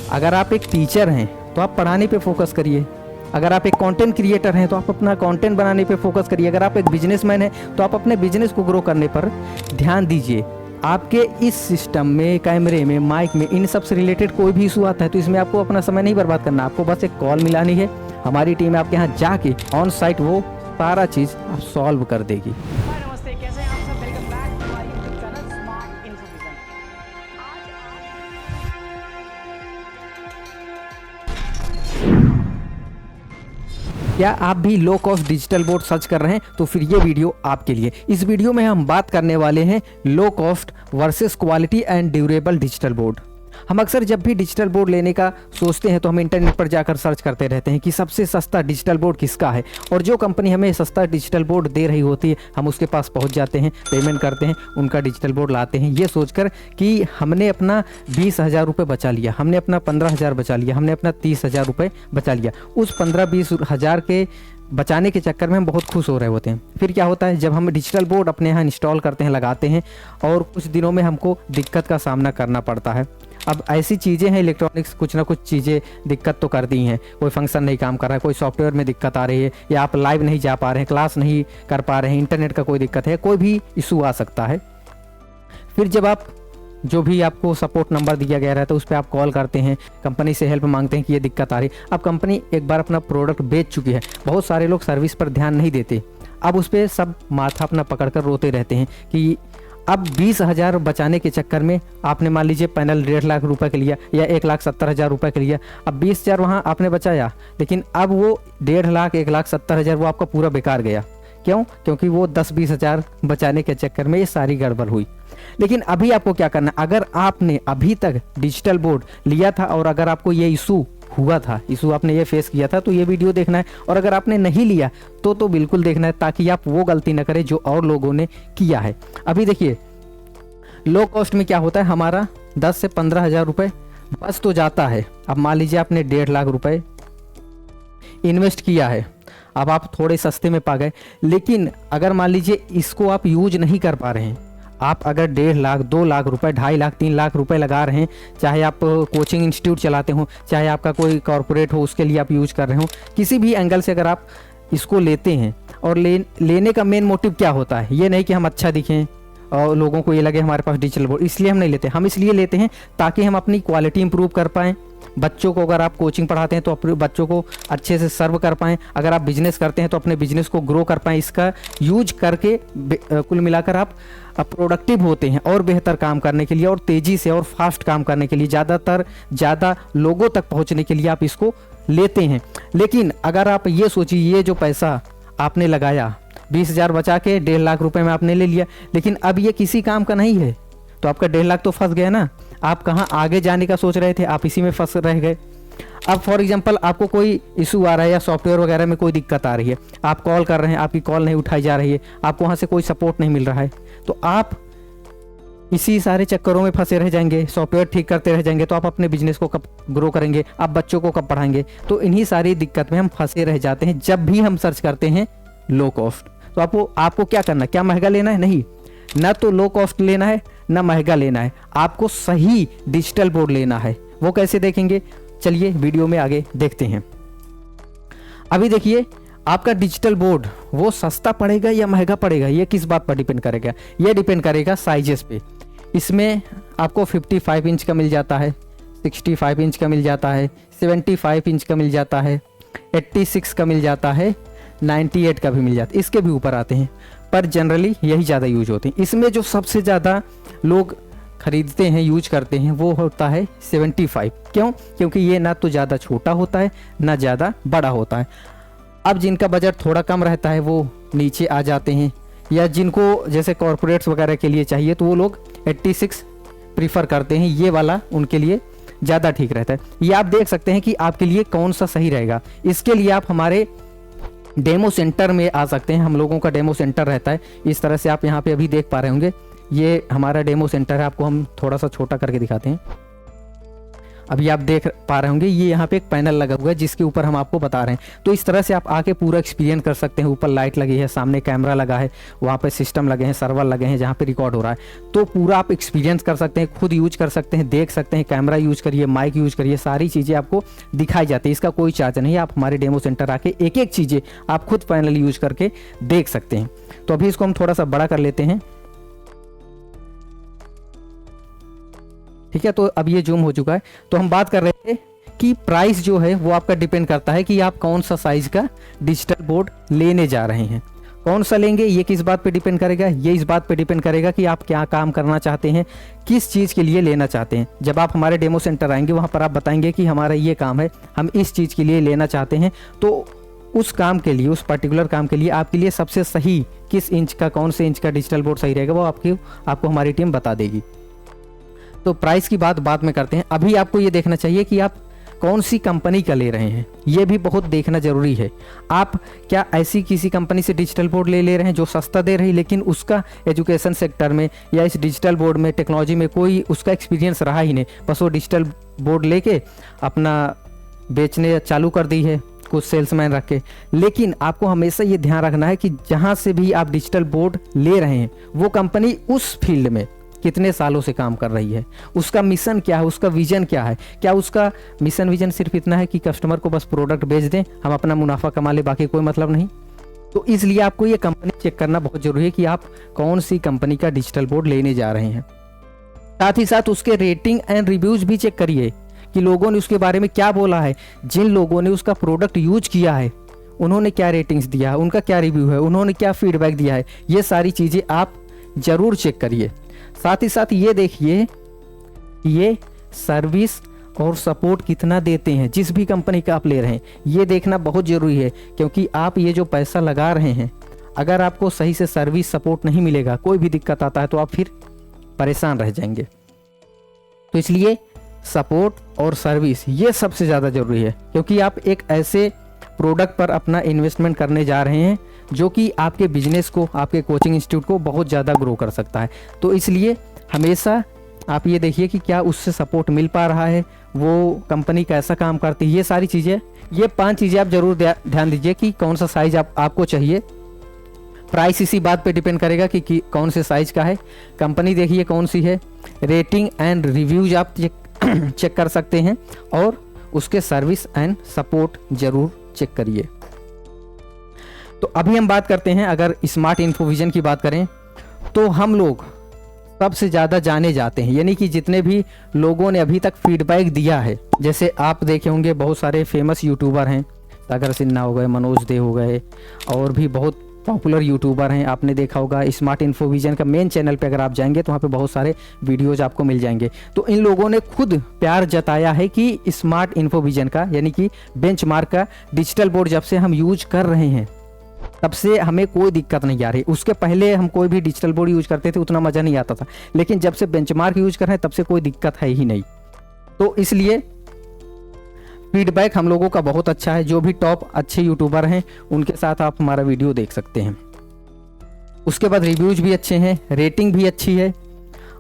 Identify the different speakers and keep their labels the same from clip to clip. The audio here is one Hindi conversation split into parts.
Speaker 1: अगर आप एक टीचर हैं तो आप पढ़ाने पे फोकस करिए। अगर आप एक कंटेंट क्रिएटर हैं तो आप अपना कंटेंट बनाने पे फोकस करिए। अगर आप एक बिजनेसमैन हैं तो आप अपने बिजनेस को ग्रो करने पर ध्यान दीजिए। आपके इस सिस्टम में, कैमरे में, माइक में, इन सब से रिलेटेड कोई भी इशू आता है तो इसमें आपको अपना समय नहीं बर्बाद करना। आपको बस एक कॉल मिलानी है, हमारी टीम आपके यहाँ जाके ऑन साइट वो सारा चीज़ आप सॉल्व कर देगी।
Speaker 2: नमस्ते, कैसे हैं आप सब? वेलकम बैक टू हमारे यूट्यूब चैनल स्मार्ट इन्फोविजन।
Speaker 1: क्या आप भी low cost digital board search कर रहे हैं तो फिर ये वीडियो आपके लिए। इस वीडियो में हम बात करने वाले हैं low cost versus quality and durable digital board. हम अक्सर जब भी डिजिटल बोर्ड लेने का सोचते हैं तो हम इंटरनेट पर जाकर सर्च करते रहते हैं कि सबसे सस्ता डिजिटल बोर्ड किसका है, और जो कंपनी हमें सस्ता डिजिटल बोर्ड दे रही होती है हम उसके पास पहुंच जाते हैं, पेमेंट करते हैं, उनका डिजिटल बोर्ड लाते हैं, ये सोचकर कि हमने अपना 20,000 रुपये बचा लिया, हमने अपना 15,000 बचा लिया, हमने अपना 30,000 रुपये बचा लिया। उस 15-20 हज़ार के बचाने के चक्कर में हम बहुत खुश हो रहे होते हैं। फिर क्या होता है, जब हम डिजिटल बोर्ड अपने यहाँ इंस्टॉल करते हैं, लगाते हैं, और कुछ दिनों में हमको दिक्कत का सामना करना पड़ता है। अब ऐसी चीज़ें हैं, इलेक्ट्रॉनिक्स कुछ ना कुछ चीज़ें दिक्कत तो करती हैं। कोई फंक्शन नहीं काम कर रहा है, कोई सॉफ्टवेयर में दिक्कत आ रही है, या आप लाइव नहीं जा पा रहे हैं, क्लास नहीं कर पा रहे हैं, इंटरनेट का कोई दिक्कत है, कोई भी इशू आ सकता है। फिर जब आप जो भी आपको सपोर्ट नंबर दिया गया रहता है उस पर आप कॉल करते हैं, कंपनी से हेल्प मांगते हैं कि ये दिक्कत आ रही है। अब कंपनी एक बार अपना प्रोडक्ट बेच चुकी है, बहुत सारे लोग सर्विस पर ध्यान नहीं देते। अब उस पर सब माथा अपना पकड़कर रोते रहते हैं कि अब 20,000 बचाने के चक्कर में आपने मान लीजिए पैनल 1.5 लाख रुपए के लिया या 1,70,000 रुपये के लिया। अब 20,000 वहाँ आपने बचाया, लेकिन अब वो 1.5 लाख 1,70,000 वो आपका पूरा बेकार गया। क्यों? क्योंकि वो 10-20 हज़ार बचाने के चक्कर में ये सारी गड़बड़ हुई। लेकिन अभी आपको क्या करना, अगर आपने अभी तक डिजिटल बोर्ड लिया था और अगर आपको ये इशू हुआ था, इशू आपने ये फेस किया था, तो ये वीडियो देखना है। और अगर आपने नहीं लिया तो बिल्कुल देखना है, ताकि आप वो गलती ना करें जो और लोगों ने किया है। अभी देखिए, लो कॉस्ट में क्या होता है, हमारा 10 से 15,000 रुपये बस तो जाता है। अब मान लीजिए आपने 1.5 लाख रुपए इन्वेस्ट किया है, अब आप थोड़े सस्ते में पा गए, लेकिन अगर मान लीजिए इसको आप यूज नहीं कर पा रहे हैं, आप अगर 1.5 लाख 2 लाख रुपए 2.5 लाख 3 लाख रुपए लगा रहे हैं, चाहे आप कोचिंग इंस्टीट्यूट चलाते हो, चाहे आपका कोई कॉरपोरेट हो, उसके लिए आप यूज कर रहे हो, किसी भी एंगल से अगर आप इसको लेते हैं, और लेने का मेन मोटिव क्या होता है, ये नहीं कि हम अच्छा दिखें और लोगों को ये लगे हमारे पास डिजिटल बोर्ड, इसलिए हम नहीं लेते। हम इसलिए लेते हैं ताकि हम अपनी क्वालिटी इंप्रूव कर पाएँ। बच्चों को अगर आप कोचिंग पढ़ाते हैं तो अपने बच्चों को अच्छे से सर्व कर पाएँ। अगर आप बिजनेस करते हैं तो अपने बिजनेस को ग्रो कर पाएँ। इसका यूज करके कुल मिलाकर आप प्रोडक्टिव होते हैं और बेहतर काम करने के लिए, और तेज़ी से और फास्ट काम करने के लिए, ज़्यादा लोगों तक पहुँचने के लिए आप इसको लेते हैं। लेकिन अगर आप ये सोचिए, ये जो पैसा आपने लगाया 20,000 बचा के 1.5 लाख रुपए में आपने ले लिया, लेकिन अब ये किसी काम का नहीं है, तो आपका 1.5 लाख तो फंस गया ना। आप कहाँ आगे जाने का सोच रहे थे, आप इसी में फंस रह गए। अब फॉर एग्जांपल आपको कोई इशू आ रहा है या सॉफ्टवेयर वगैरह में कोई दिक्कत आ रही है, आप कॉल कर रहे हैं, आपकी कॉल नहीं उठाई जा रही है, आपको वहाँ से कोई सपोर्ट नहीं मिल रहा है, तो आप इसी सारे चक्करों में फंसे रह जाएंगे। सॉफ्टवेयर ठीक करते रह जाएंगे तो आप अपने बिजनेस को कब ग्रो करेंगे, आप बच्चों को कब पढ़ाएंगे। तो इन्हीं सारी दिक्कत में हम फंसे रह जाते हैं जब भी हम सर्च करते हैं लो कॉस्ट। तो आपको क्या करना, क्या महंगा लेना है? नहीं, ना तो लो कॉस्ट लेना है ना महंगा लेना है, आपको सही डिजिटल बोर्ड लेना है। वो कैसे देखेंगे, चलिए वीडियो में आगे देखते हैं। अभी देखिए, आपका डिजिटल बोर्ड वो सस्ता पड़ेगा या महंगा पड़ेगा, ये किस बात पर डिपेंड करेगा? ये डिपेंड करेगा साइजेस पे। इसमें आपको 55 इंच का मिल जाता है, 65 इंच का मिल जाता है, 75 इंच का मिल जाता है, 86 का मिल जाता है, 98 का भी मिल जाता है, इसके भी ऊपर आते हैं, पर जनरली यही ज़्यादा यूज होते हैं। इसमें जो सबसे ज़्यादा लोग खरीदते हैं, यूज करते हैं, वो होता है 75। क्यों? क्योंकि ये ना तो ज़्यादा छोटा होता है ना ज़्यादा बड़ा होता है। अब जिनका बजट थोड़ा कम रहता है वो नीचे आ जाते हैं, या जिनको जैसे कॉरपोरेट्स वगैरह के लिए चाहिए तो वो लोग 86 प्रीफर करते हैं, ये वाला उनके लिए ज़्यादा ठीक रहता है। ये आप देख सकते हैं कि आपके लिए कौन सा सही रहेगा। इसके लिए आप हमारे डेमो सेंटर में आ सकते हैं, हम लोगों का डेमो सेंटर रहता है। इस तरह से आप यहाँ पे अभी देख पा रहे होंगे, ये हमारा डेमो सेंटर है। आपको हम थोड़ा सा छोटा करके दिखाते हैं। अभी आप देख पा रहे होंगे ये यहाँ पे एक पैनल लगा हुआ है जिसके ऊपर हम आपको बता रहे हैं। तो इस तरह से आप आके पूरा एक्सपीरियंस कर सकते हैं। ऊपर लाइट लगी है, सामने कैमरा लगा है, वहाँ पे सिस्टम लगे हैं, सर्वर लगे हैं जहाँ पे रिकॉर्ड हो रहा है। तो पूरा आप एक्सपीरियंस कर सकते हैं, खुद यूज कर सकते हैं, देख सकते हैं, कैमरा यूज करिए, माइक यूज करिए, सारी चीज़ें आपको दिखाई जाती है। इसका कोई चार्ज नहीं है, आप हमारे डेमो सेंटर आके एक एक चीज़ें आप खुद पैनल यूज करके देख सकते हैं। तो अभी इसको हम थोड़ा सा बड़ा कर लेते हैं, ठीक है। तो अब ये जूम हो चुका है। तो हम बात कर रहे थे कि प्राइस जो है वो आपका डिपेंड करता है कि आप कौन सा साइज का डिजिटल बोर्ड लेने जा रहे हैं। कौन सा लेंगे ये किस बात पे डिपेंड करेगा, ये इस बात पे डिपेंड करेगा कि आप क्या काम करना चाहते हैं, किस चीज़ के लिए लेना चाहते हैं। जब आप हमारे डेमो सेंटर आएंगे वहाँ पर आप बताएंगे कि हमारा ये काम है, हम इस चीज़ के लिए लेना चाहते हैं, तो उस काम के लिए, उस पर्टिकुलर काम के लिए आपके लिए सबसे सही किस इंच का, कौन से इंच का डिजिटल बोर्ड सही रहेगा वो आपको हमारी टीम बता देगी। तो प्राइस की बात बाद में करते हैं। अभी आपको ये देखना चाहिए कि आप कौन सी कंपनी का ले रहे हैं, ये भी बहुत देखना जरूरी है। आप क्या ऐसी किसी कंपनी से डिजिटल बोर्ड ले रहे हैं जो सस्ता दे रही लेकिन उसका एजुकेशन सेक्टर में या इस डिजिटल बोर्ड में, टेक्नोलॉजी में कोई उसका एक्सपीरियंस रहा ही नहीं, बस वो डिजिटल बोर्ड लेके अपना बेचने चालू कर दी है कुछ सेल्समैन रख के। लेकिन आपको हमेशा ये ध्यान रखना है कि जहाँ से भी आप डिजिटल बोर्ड ले रहे हैं वो कंपनी उस फील्ड में कितने सालों से काम कर रही है, उसका मिशन क्या है, उसका विजन क्या है। क्या उसका मिशन विजन सिर्फ इतना है कि कस्टमर को बस प्रोडक्ट बेच दें, हम अपना मुनाफा कमा ले, बाकी कोई मतलब नहीं। तो इसलिए आपको ये कंपनी चेक करना बहुत जरूरी है कि आप कौन सी कंपनी का डिजिटल बोर्ड लेने जा रहे हैं। साथ ही साथ उसके रेटिंग एंड रिव्यूज भी चेक करिए कि लोगों ने उसके बारे में क्या बोला है। जिन लोगों ने उसका प्रोडक्ट यूज किया है उन्होंने क्या रेटिंग्स दिया है, उनका क्या रिव्यू है, उन्होंने क्या फीडबैक दिया है, ये सारी चीज़ें आप जरूर चेक करिए। साथ ही साथ ये देखिए ये सर्विस और सपोर्ट कितना देते हैं जिस भी कंपनी का आप ले रहे हैं, ये देखना बहुत ज़रूरी है। क्योंकि आप ये जो पैसा लगा रहे हैं, अगर आपको सही से सर्विस सपोर्ट नहीं मिलेगा, कोई भी दिक्कत आता है तो आप फिर परेशान रह जाएंगे। तो इसलिए सपोर्ट और सर्विस ये सबसे ज़्यादा ज़रूरी है, क्योंकि आप एक ऐसे प्रोडक्ट पर अपना इन्वेस्टमेंट करने जा रहे हैं जो कि आपके बिजनेस को, आपके कोचिंग इंस्टीट्यूट को बहुत ज़्यादा ग्रो कर सकता है। तो इसलिए हमेशा आप ये देखिए कि क्या उससे सपोर्ट मिल पा रहा है, वो कंपनी कैसा काम करती है, ये सारी चीज़ें, ये 5 चीज़ें आप ज़रूर ध्यान दीजिए कि कौन सा साइज आपको चाहिए। प्राइस इसी बात पे डिपेंड करेगा कि कौन से साइज का है। कंपनी देखिए कौन सी है, रेटिंग एंड रिव्यूज आप चेक कर सकते हैं, और उसके सर्विस एंड सपोर्ट ज़रूर चेक करिए। तो अभी हम बात करते हैं, अगर स्मार्ट इन्फोविजन की बात करें तो हम लोग सबसे ज़्यादा जाने जाते हैं, यानी कि जितने भी लोगों ने अभी तक फीडबैक दिया है, जैसे आप देखे होंगे बहुत सारे फेमस यूट्यूबर हैं, सागर सिन्हा हो गए, मनोज दे हो गए, और भी बहुत पॉपुलर यूट्यूबर हैं। आपने देखा होगा स्मार्ट इन्फोविजन का मेन चैनल पे अगर आप जाएंगे तो वहाँ पे बहुत सारे वीडियोज आपको मिल जाएंगे। तो इन लोगों ने खुद प्यार जताया है कि स्मार्ट इन्फोविजन का, यानी कि बेंचमार्क का डिजिटल बोर्ड जब से हम यूज कर रहे हैं तब से हमें कोई दिक्कत नहीं आ रही। उसके पहले हम कोई भी डिजिटल बोर्ड यूज करते थे उतना मज़ा नहीं आता था, लेकिन जब से बेंचमार्क यूज कर रहे हैं तब से कोई दिक्कत है ही नहीं। तो इसलिए फीडबैक हम लोगों का बहुत अच्छा है। जो भी टॉप अच्छे यूट्यूबर हैं उनके साथ आप हमारा वीडियो देख सकते हैं। उसके बाद रिव्यूज भी अच्छे हैं, रेटिंग भी अच्छी है,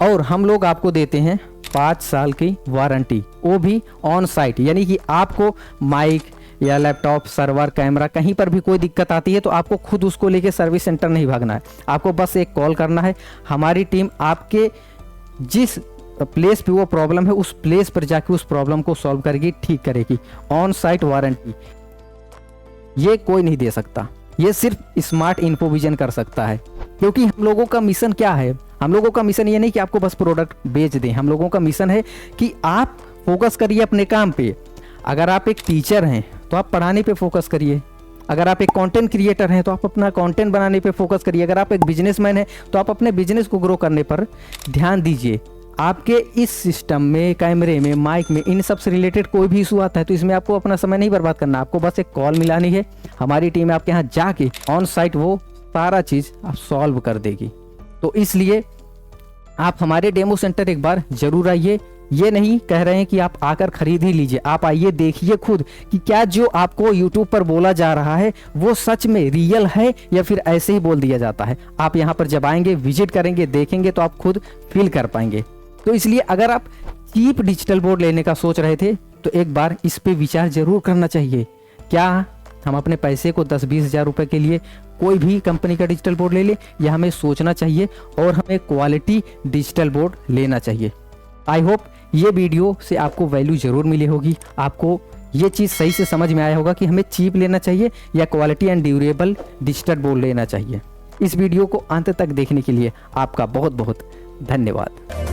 Speaker 1: और हम लोग आपको देते हैं 5 साल की वारंटी, वो भी ऑन साइट। यानी कि आपको माइक या लैपटॉप, सर्वर, कैमरा कहीं पर भी कोई दिक्कत आती है तो आपको खुद उसको लेके सर्विस सेंटर नहीं भागना है, आपको बस एक कॉल करना है। हमारी टीम आपके जिस प्लेस पे वो प्रॉब्लम है उस प्लेस पर जाके उस प्रॉब्लम को सॉल्व करेगी, ठीक करेगी। ऑन साइट वारंटी ये कोई नहीं दे सकता, ये सिर्फ स्मार्ट इन्फोविजन कर सकता है। क्योंकि हम लोगों का मिशन क्या है, हम लोगों का मिशन ये नहीं कि आपको बस प्रोडक्ट बेच दें, हम लोगों का मिशन है कि आप फोकस करिए अपने काम पे। अगर आप एक टीचर हैं तो आप पढ़ाने पे फोकस करिए, अगर आप एक कंटेंट क्रिएटर हैं तो आप अपना कंटेंट बनाने पे फोकस करिए, अगर आप एक बिजनेसमैन हैं तो आप अपने बिजनेस को ग्रो करने पर ध्यान दीजिए। आपके इस सिस्टम में, कैमरे में, माइक में, इन सब से रिलेटेड कोई भी इशू आता है तो इसमें आपको अपना समय नहीं बर्बाद करना, आपको बस एक कॉल मिलानी है, हमारी टीम आपके यहाँ जाके ऑन साइट वो सारा चीज़ आप सॉल्व कर देगी। तो इसलिए आप हमारे डेमो सेंटर एक बार जरूर आइए। ये नहीं कह रहे हैं कि आप आकर खरीद ही लीजिए, आप आइए, देखिए खुद कि क्या जो आपको यूट्यूब पर बोला जा रहा है वो सच में रियल है या फिर ऐसे ही बोल दिया जाता है। आप यहाँ पर जब आएंगे, विजिट करेंगे, देखेंगे तो आप खुद फील कर पाएंगे। तो इसलिए अगर आप चीप डिजिटल बोर्ड लेने का सोच रहे थे तो एक बार इस पे विचार जरूर करना चाहिए। क्या हम अपने पैसे को 10-20 हज़ार रुपये के लिए कोई भी कंपनी का डिजिटल बोर्ड ले ले, या हमें सोचना चाहिए और हमें क्वालिटी डिजिटल बोर्ड लेना चाहिए। आई होप ये वीडियो से आपको वैल्यू ज़रूर मिली होगी, आपको ये चीज़ सही से समझ में आया होगा कि हमें चीप लेना चाहिए या quality and durable digital board लेना चाहिए। इस वीडियो को अंत तक देखने के लिए आपका बहुत बहुत धन्यवाद।